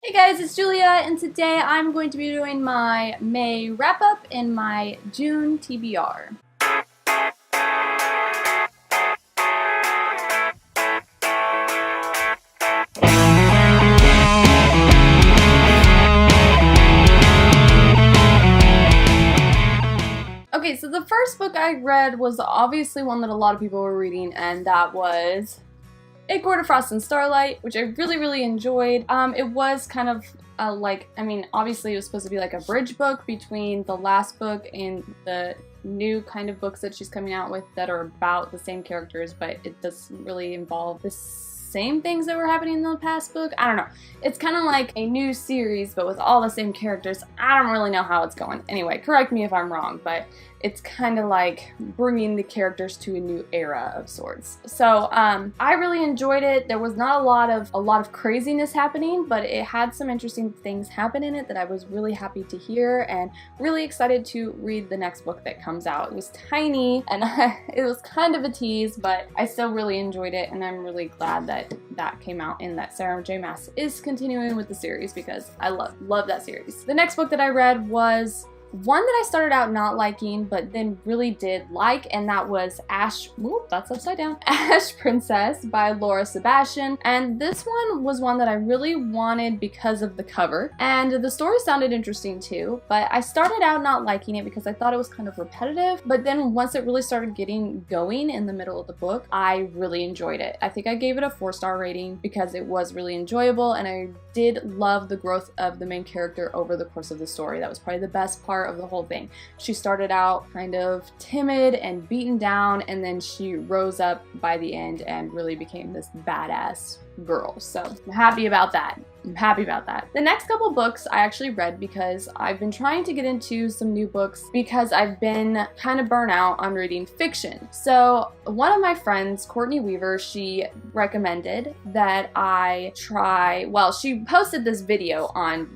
Hey guys, it's Julia, and today I'm going to be doing my May wrap-up and my June TBR. Okay, so the first book I read was obviously one that a lot of people were reading, and that was A Court of Frost and Starlight, which I really enjoyed. It was kind of obviously it was supposed to be like a bridge book between the last book and the new kind of books that she's coming out with that are about the same characters, but it doesn't really involve the same things that were happening in the past book. I don't know. It's kind of like a new series, but with all the same characters. I don't really know how it's going. Anyway, correct me if I'm wrong, but it's kind of like bringing the characters to a new era of sorts. So I really enjoyed it. There was not a lot of craziness happening, but it had some interesting things happen in it that I was really happy to hear and really excited to read the next book that comes out. It was tiny and it was kind of a tease, but I still really enjoyed it, and I'm really glad that that came out and that Sarah J. Maas is continuing with the series because I love that series. The next book that I read was one that I started out not liking, but then really did like, and that was Ash Princess by Laura Sebastian. And this one was one that I really wanted because of the cover, and the story sounded interesting too, but I started out not liking it because I thought it was kind of repetitive, but then once it really started getting going in the middle of the book, I really enjoyed it. I think I gave it a 4-star rating because it was really enjoyable, and I did love the growth of the main character over the course of the story. That was probably the best part of the whole thing. She started out kind of timid and beaten down, and then she rose up by the end and really became this badass girl. So I'm happy about that. The next couple books I actually read because I've been trying to get into some new books because I've been kind of burnt out on reading fiction. So one of my friends, Courtney Weaver, she recommended that I try, well, she posted this video on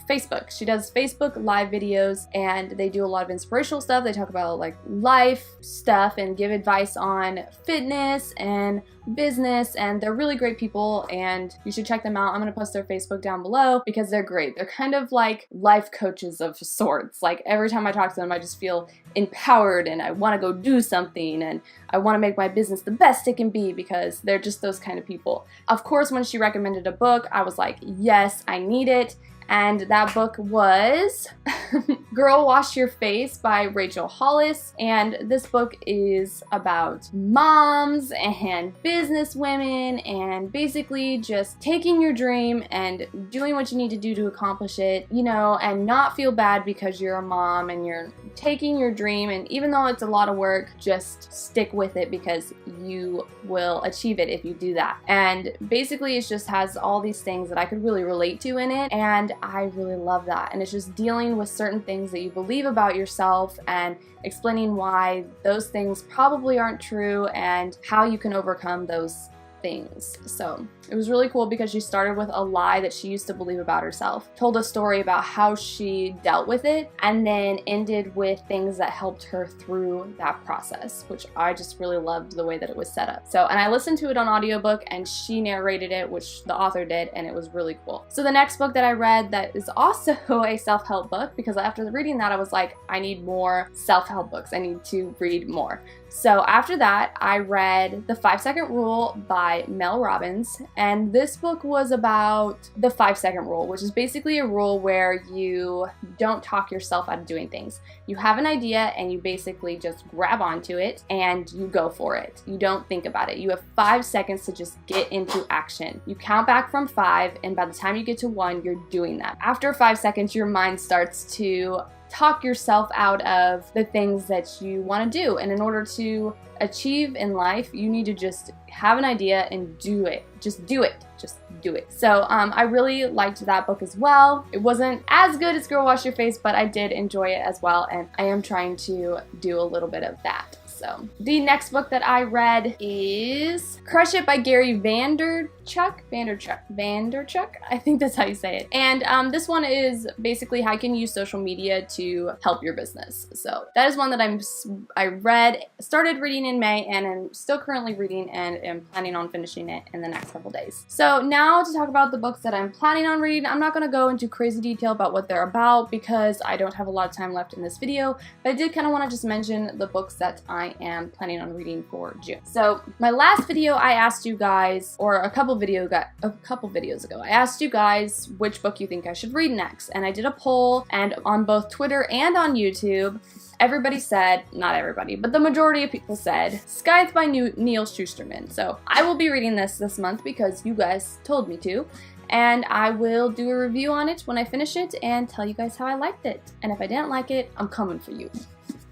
Facebook. She does Facebook live videos, and they do a lot of inspirational stuff. They talk about like life stuff and give advice on fitness and business, and they're really great people, and you should check them out. I'm gonna post their Facebook down below because they're great. They're kind of like life coaches of sorts. Like every time I talk to them, I just feel empowered and I want to go do something, and I want to make my business the best it can be because they're just those kind of people. Of course, when she recommended a book, I was like, yes, I need it. And that book was Girl Wash Your Face by Rachel Hollis. And this book is about moms and business women and basically just taking your dream and doing what you need to do to accomplish it, you know, and not feel bad because you're a mom and you're taking your dream, and even though it's a lot of work, just stick with it because you will achieve it if you do that. And basically it just has all these things that I could really relate to in it, and I really love that. And it's just dealing with certain things that you believe about yourself and explaining why those things probably aren't true and how you can overcome those things. So it was really cool because she started with a lie that she used to believe about herself, told a story about how she dealt with it, and then ended with things that helped her through that process, which I just really loved the way that it was set up. So, and I listened to it on audiobook, and she narrated it, which the author did, and it was really cool. So the next book that I read that is also a self-help book, because after reading that I was like, I need more self-help books. I need to read more. So after that, I read The 5-Second Rule by Mel Robbins, and this book was about the 5-second rule, which is basically a rule where you don't talk yourself out of doing things. You have an idea and you basically just grab onto it and you go for it. You don't think about it. You have 5 seconds to just get into action. You count back from 5, and by the time you get to 1, you're doing that. After 5 seconds, your mind starts to talk yourself out of the things that you want to do. And in order to achieve in life, you need to just have an idea and do it. Just do it. Just do it. So I really liked that book as well. It wasn't as good as Girl Wash Your Face, but I did enjoy it as well, and I am trying to do a little bit of that. So the next book that I read is Crush It by Gary Vaynerchuk. Vanderchuck, I think that's how you say it. And this one is basically how you can use social media to help your business. So that is one that I started reading in May, and I'm still currently reading and am planning on finishing it in the next couple days. So now to talk about the books that I'm planning on reading. I'm not going to go into crazy detail about what they're about because I don't have a lot of time left in this video, but I did kind of want to just mention the books that I am planning on reading for June. So my last video, I asked you guys, or a couple videos ago, I asked you guys which book you think I should read next, and I did a poll, and on both Twitter and on YouTube, everybody said, not everybody, but the majority of people said Skye by Neil Shusterman. So I will be reading this month because you guys told me to, and I will do a review on it when I finish it and tell you guys how I liked it. And if I didn't like it, I'm coming for you.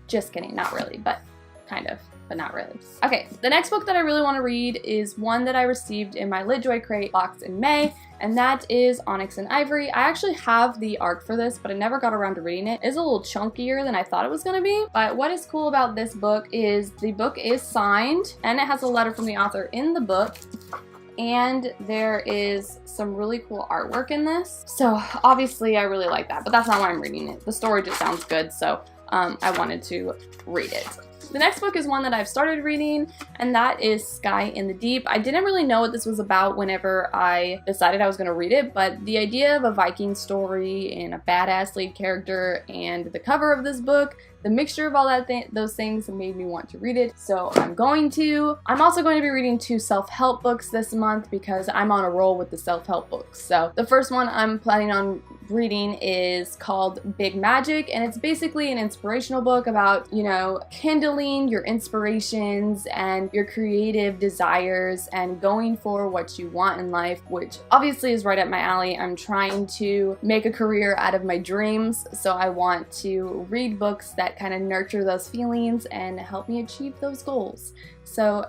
Just kidding, not really, but kind of, but not really. Okay, the next book that I really want to read is one that I received in my LitJoy crate box in May, and that is Onyx and Ivory. I actually have the arc for this, but I never got around to reading it. It's a little chunkier than I thought it was going to be, but what is cool about this book is the book is signed, and it has a letter from the author in the book. And there is some really cool artwork in this. So obviously I really like that, but that's not why I'm reading it. The story just sounds good, so I wanted to read it. The next book is one that I've started reading, and that is Skye in the Deep. I didn't really know what this was about whenever I decided I was going to read it, but the idea of a Viking story and a badass lead character and the cover of this book, the mixture of all those things made me want to read it, so I'm going to. I'm also going to be reading 2 self-help books this month because I'm on a roll with the self-help books. So the first one I'm planning on reading is called Big Magic, and it's basically an inspirational book about, you know, kindling your inspirations and your creative desires and going for what you want in life, which obviously is right up my alley. I'm trying to make a career out of my dreams, so I want to read books that kind of nurture those feelings and help me achieve those goals. So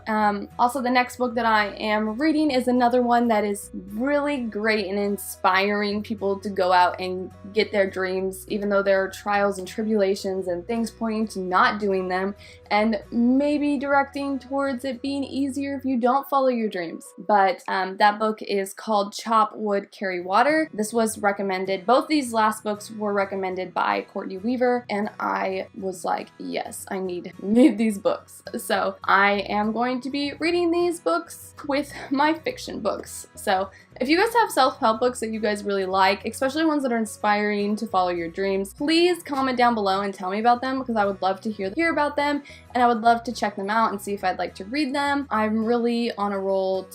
also the next book that I am reading is another one that is really great in inspiring people to go out and get their dreams, even though there are trials and tribulations and things pointing to not doing them, and maybe directing towards it being easier if you don't follow your dreams. But that book is called Chop Wood, Carry Water. This was recommended, both these last books were recommended by Courtney Weaver, and I was like, yes, I need these books. So I am going to be reading these books with my fiction books. So if you guys have self-help books that you guys really like, especially ones that are inspiring to follow your dreams, please comment down below and tell me about them because I would love to hear about them, and I would love to check them out and see if I'd like to read them. I'm really on a roll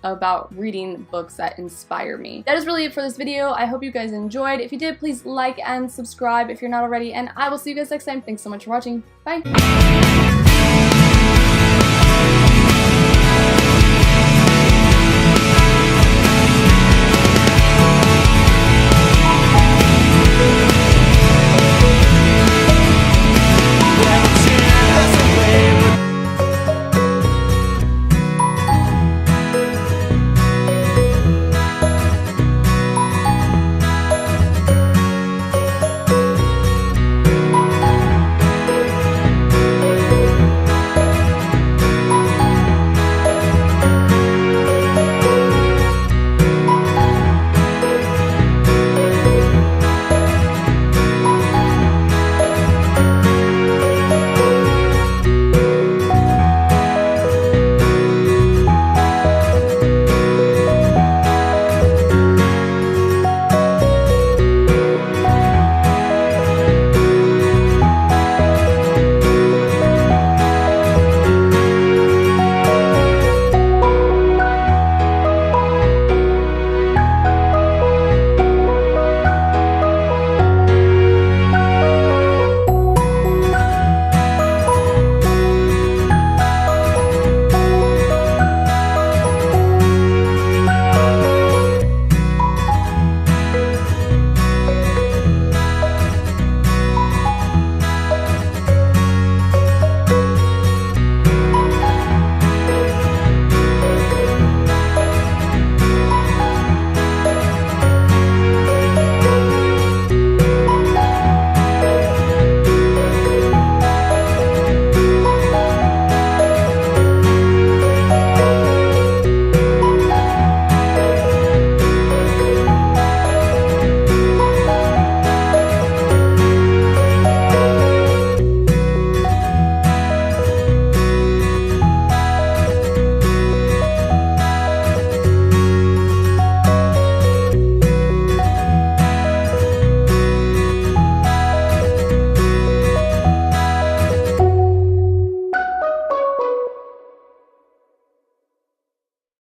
about reading books that inspire me. That is really it for this video. I hope you guys enjoyed. If you did, please like and subscribe if you're not already, and I will see you guys next time. Thanks so much for watching. Bye!